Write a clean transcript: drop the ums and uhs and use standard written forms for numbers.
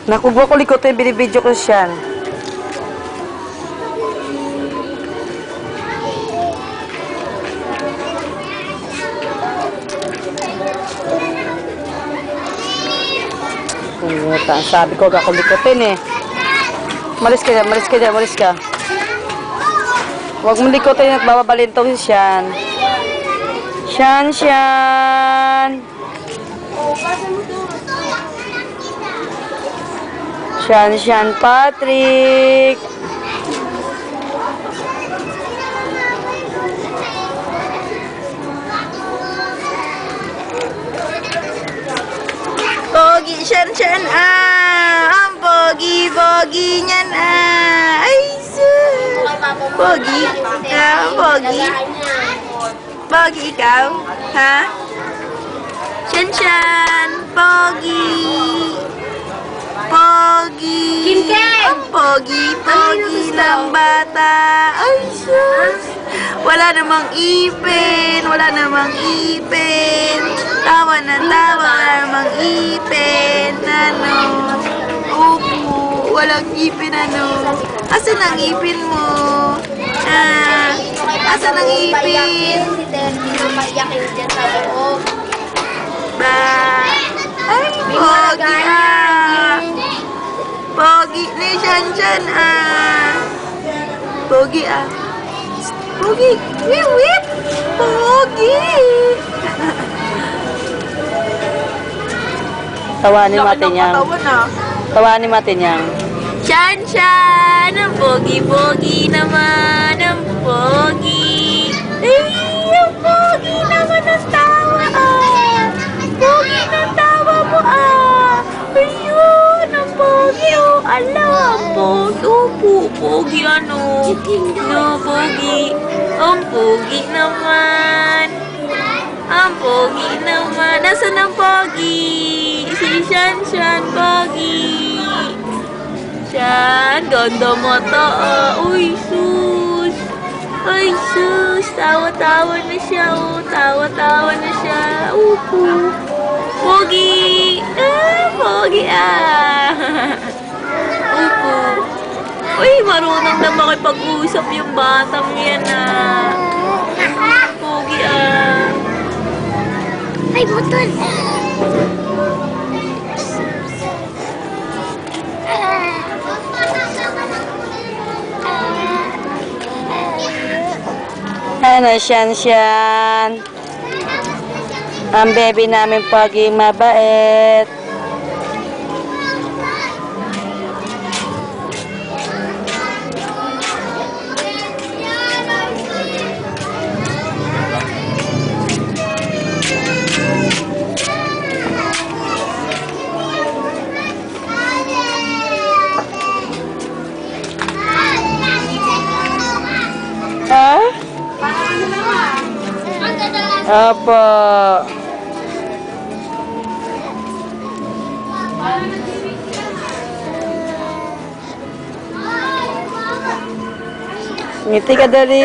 Naku, gua ko likotin, binibidyo ko siyan. Ang sabi ko, gua ko likotin eh. Malis ka dyan, malis ka dyan, malis ka. Huwag mo likotin at bababalin to si Sian. Sian, Sian. Sian, Sian, Patrick. Pogi, Sian, Sian, ang pogi-pogi niyan, ay, sus. Pogi, pogi. Pogi ikaw, ha? Sian, Sian, pogi. Pogi. Ang pogi-pogi ng bata. Ay, sus. Wala namang ipin. Wala namang ipin. Tawa ng tawa. Wala namang ipin. Ano? Upo. Walang ipin, ano? Asan ang ipin mo? Asan ang ipin? Ba? Ay, pogi, Pogi ni Sian, Pogi, Pogi. Wip, wip. Pogi. Tawanin natin yan. Tawanin natin yan. Sian, ang pogi-pogi naman. Ang pogi. Ay, ang pogi naman ang tawa, Pogi ng tawa mo, Ayun, ang pogi, Ala, ang pogi. Pogi, ano? No, pogi. Ang pogi naman. Ang pogi naman. Nasaan ang pogi? Si Sian, pogi. Sian, ganda mata, Uy, sus. Ay, sus. Tawa-tawa na siya, Tawa-tawa na siya. Upo. Pogi. Pogi, Upo. Uy, marunong na makipag-usap yung batang yan, Pogi, Ay, butol! Ano, Sian. Ang baby namin Pogi mabait. Ha? Apa? Ngiti ka dali.